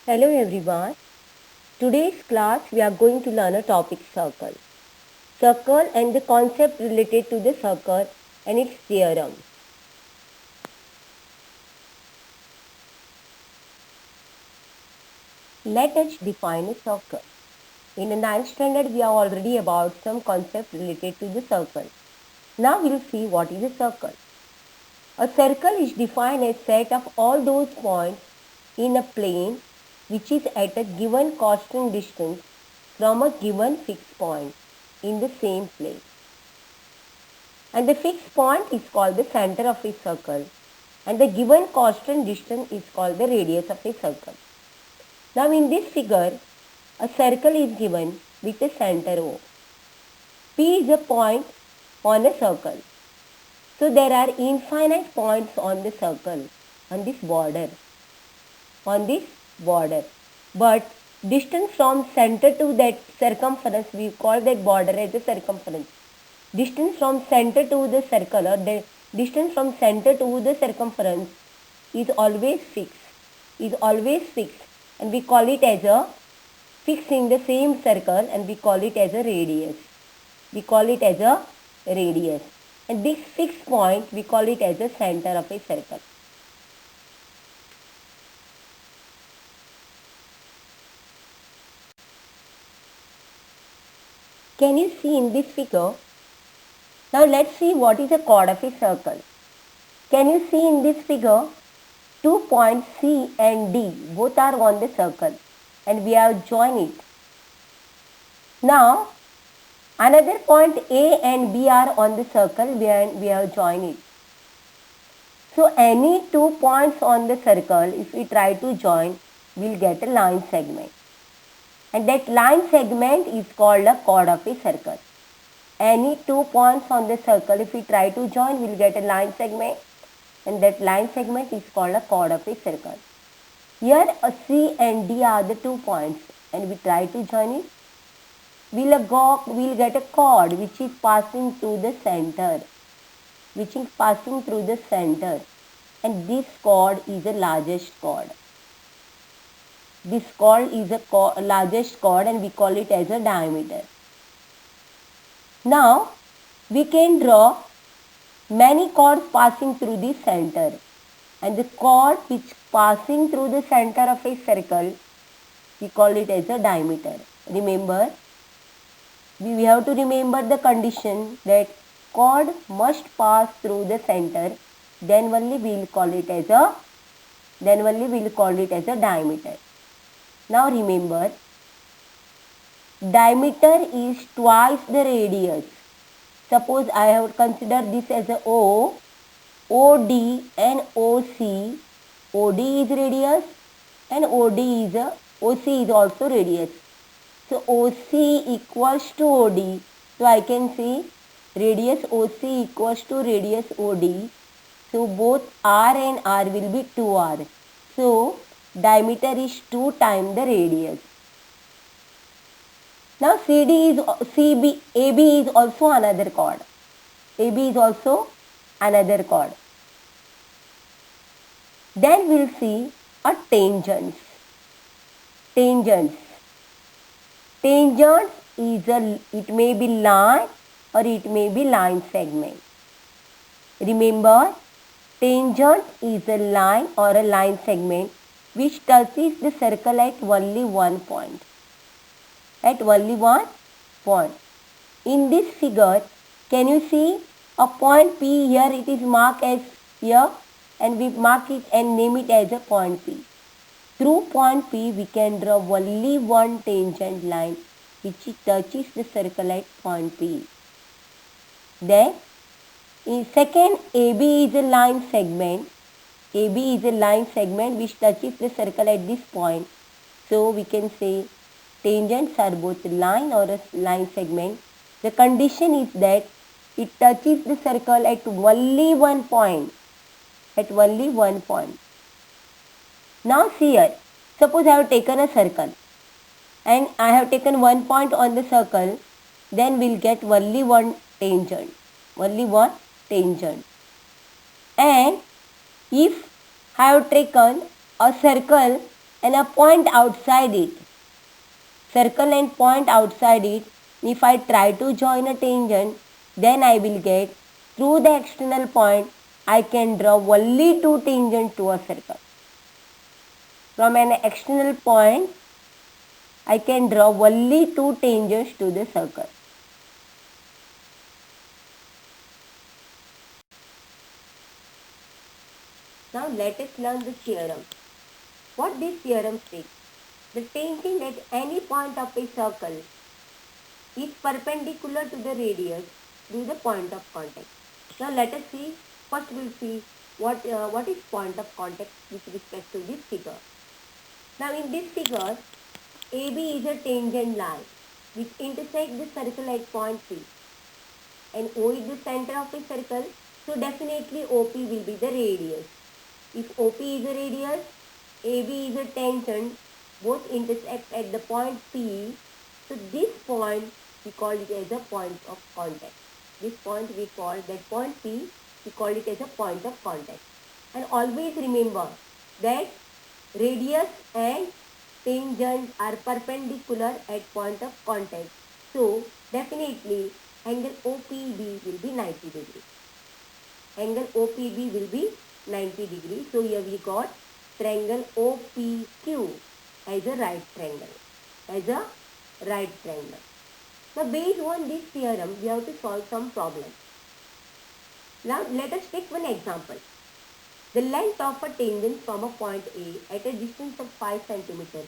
Hello everyone. Today's class we are going to learn a topic circle. Circle and the concept related to the circle and its theorem. Let us define a circle. In the 9th standard we are already about some concept related to the circle. Now we'll see what is a circle. A circle is defined as set of all those points in a plane which is at a given constant distance from a given fixed point in the same plane. And the fixed point is called the center of a circle, and the given constant distance is called the radius of a circle. Now in this figure, a circle is given with a center O. P is a point on a circle. So there are infinite points on the circle, on this border. But distance from center to that circumference, we call that border as a circumference. Distance from center to the circle, or the distance from center to the circumference, is always fixed, and we call it as a fixed in the same circle, and we call it as a radius. And this fixed point we call it as the center of a circle. Can you see in this figure? Now let's see what is the chord of a circle. Can you see in this figure? 2 points C and D both are on the circle and we have joined it. Now another point A and B are on the circle and we have joined it. So any 2 points on the circle, if we try to join, we'll get a line segment. And that line segment is called a chord of a circle. Any 2 points on the circle, if we try to join, we'll get a line segment, and that line segment is called a chord of a circle. Here a C and D are the 2 points, and we try to join it. We'll get a chord which is passing through the center, and this chord is the largest chord. This chord is the largest chord, and we call it as a diameter. Now we can draw many chords passing through the center, and the chord which passing through the center of a circle, we call it as a diameter. Remember, we have to remember the condition that chord must pass through the center, then only we will call it as a diameter. Now remember, diameter is twice the radius. Suppose I have considered this as a O, OD and OC. OD is radius and OC is also radius. So OC equals to OD. So I can say radius OC equals to radius OD. So both R and R will be 2R. So diameter is 2 times the radius. Now AB is also another chord. Then we'll see a tangents. Tangent is it may be line or it may be line segment. Remember, tangent is a line or a line segment which touches the circle at only one point. In this figure, can you see a point P here? It is marked as here, and we mark it and name it as a point P. Through point P, we can draw only one tangent line which touches the circle at point P. Then, in second, AB is a line segment. Which touches the circle at this point. So we can say tangents are both line or a line segment. The condition is that it touches the circle at only one point. Now see here, suppose I have taken a circle and I have taken one point on the circle, then we'll get only one tangent. And if I have taken a circle and a point outside it. Circle and point outside it. If I try to join a tangent, then I will get through the external point I can draw only two tangents to a circle. From an external point I can draw only two tangents to the circle. Now let us learn the theorem. What this theorem states? The tangent at any point of a circle is perpendicular to the radius through the point of contact. Now let us see, first we will see what is point of contact with respect to this figure. Now in this figure, AB is a tangent line which intersects the circle at point P, and O is the center of a circle, so definitely OP will be the radius. If OP is a radius, AB is a tangent, both intersect at the point P, so this point we call it as a point of contact. This point we call that point P, we call it as a point of contact. And always remember that radius and tangent are perpendicular at point of contact. So definitely angle OPB will be 90 degrees. Angle OPB will be 90 degrees. So here we got triangle OPQ as a right triangle. Now based on this theorem, we have to solve some problem. Now let us take one example. The length of a tangent from a point A at a distance of 5 cm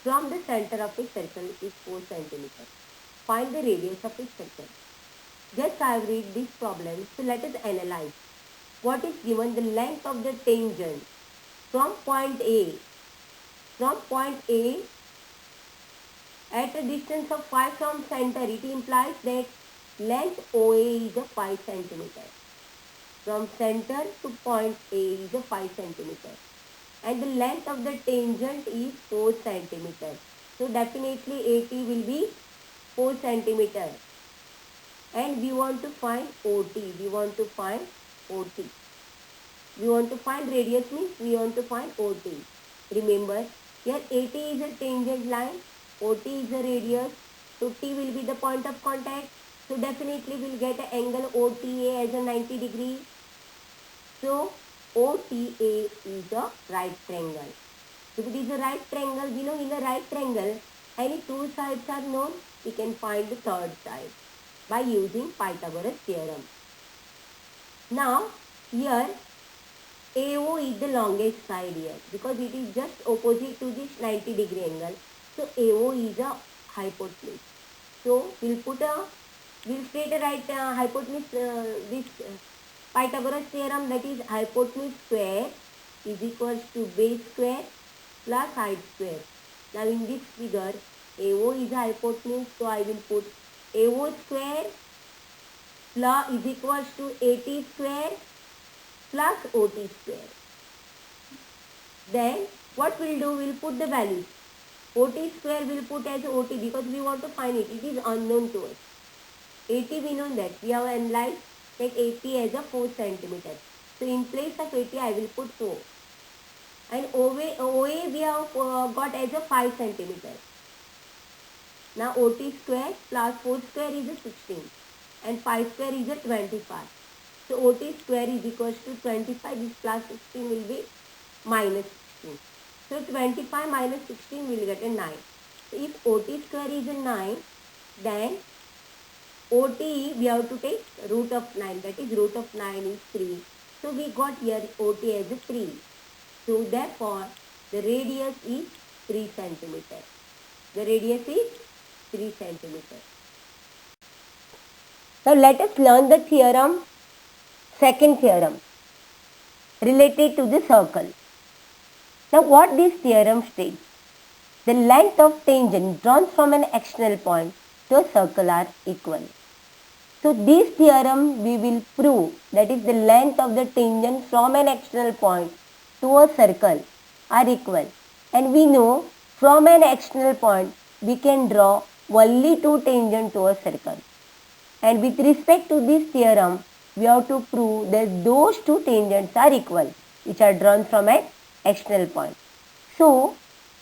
from the center of a circle is 4 cm. Find the radius of a circle. Just I have read this problem, so let us analyze. What is given? The length of the tangent from point A. From point A at a distance of 5 from center, it implies that length OA is a 5 cm. From center to point A is a 5 cm. And the length of the tangent is 4 cm. So definitely AT will be 4 cm. And we want to find OT. We want to find radius means we want to find OT. Remember, here AT is a tangent line, OT is a radius, so T will be the point of contact. So definitely we'll get an angle OTA as a 90 degree. So OTA is a right triangle. If it is a right triangle, we know in a right triangle, any two sides are known, we can find the third side by using Pythagoras theorem. Now here AO is the longest side here because it is just opposite to this 90 degree angle. So AO is a hypotenuse. So we'll state a right hypotenuse, this Pythagoras theorem, that is hypotenuse square is equals to base square plus height square. Now in this figure, AO is a hypotenuse, so I will put AO square plus is equals to AT square plus OT square. Then what we'll do, we'll put the values. OT square we'll put as OT because we want to find it. It is unknown to us. AT we know that. We have analyzed that AT as a 4 cm. So in place of AT I will put 4. And OA we have got as a 5 cm. Now OT square plus 4 square is a 16 and 5 square is a 25. So OT square is equals to 25. This plus 16 will be minus 16. So 25 minus 16 will get a 9. So if OT square is a 9, then OT we have to take root of 9. That is root of 9 is 3. So we got here OT as a 3. So therefore the radius is 3 cm. The radius is 3 cm. Now let us learn the theorem, second theorem related to the circle. Now what this theorem states? The length of tangent drawn from an external point to a circle are equal. So this theorem we will prove, that is the length of the tangent from an external point to a circle are equal. And we know from an external point we can draw only two tangents to a circle. And with respect to this theorem, we have to prove that those two tangents are equal, which are drawn from an external point. So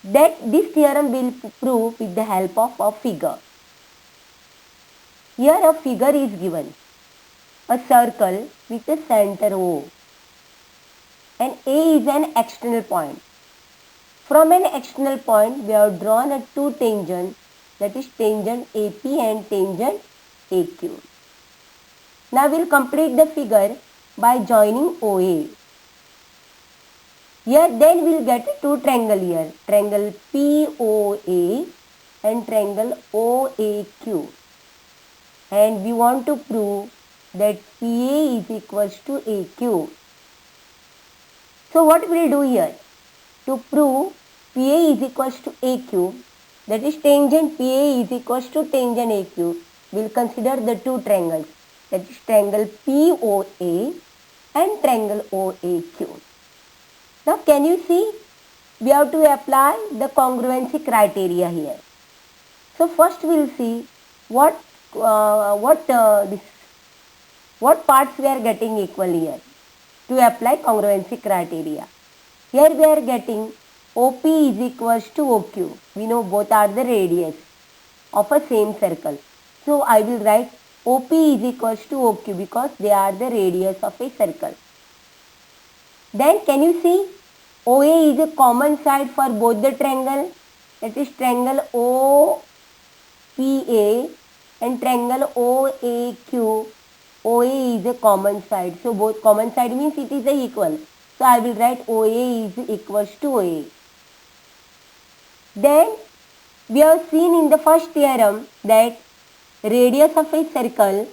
That this theorem will prove with the help of a figure. Here a figure is given, a circle with a center O, and A is an external point. From an external point, we have drawn a two tangents, that is tangent AP and tangent AQ. Now we'll complete the figure by joining OA. Here then we'll get two triangle here, triangle POA and triangle OAQ. And we want to prove that PA is equals to AQ. So what we'll do here? To prove PA is equals to AQ, that is tangent PA is equals to tangent AQ, we'll consider the two triangles, that is triangle POA and triangle OAQ. Now can you see, we have to apply the congruency criteria here. So first we'll see what parts we are getting equal here to apply congruency criteria. Here we are getting OP is equals to OQ. We know both are the radius of a same circle. So I will write OP is equals to OQ because they are the radius of a circle. Then can you see OA is a common side for both the triangle, that is triangle OPA and triangle OAQ. OA is a common side. So both common side means it is a equal. So I will write OA is equals to OA. Then we have seen in the first theorem that radius of a circle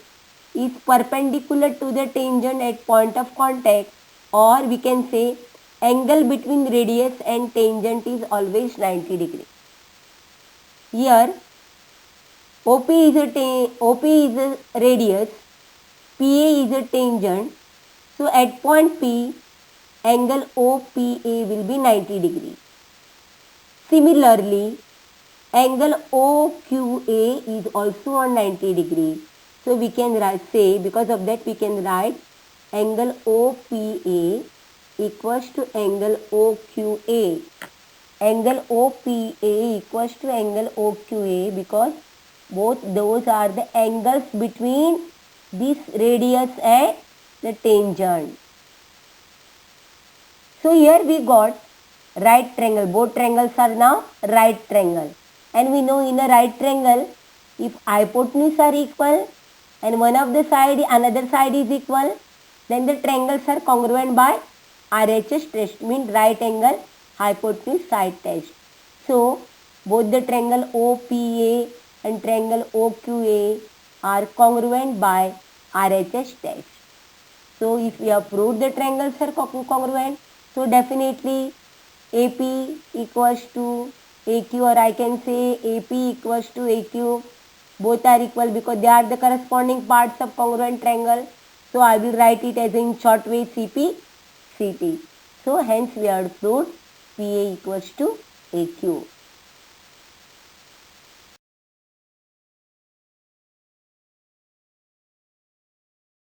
is perpendicular to the tangent at point of contact, or we can say angle between radius and tangent is always 90 degrees. Here OP is a radius, PA is a tangent. So at point P, angle OPA will be 90 degrees. Similarly, angle OQA is also on 90 degrees. So we can say, because of that we can write angle OPA equals to angle OQA. Angle OPA equals to angle OQA because both those are the angles between this radius and the tangent. So here we got right triangle. Both triangles are now right triangle. And we know in a right triangle, if hypotenuse are equal and one of the side, another side is equal, then the triangles are congruent by RHS test, means right angle hypotenuse side test. So both the triangle OPA and triangle OQA are congruent by RHS test. So if we have proved the triangles are congruent, so definitely AP equals to AQ, or I can say AP equals to AQ. Both are equal because they are the corresponding parts of congruent triangle. So I will write it as in short way CP, CT. So hence we have proved PA equals to AQ.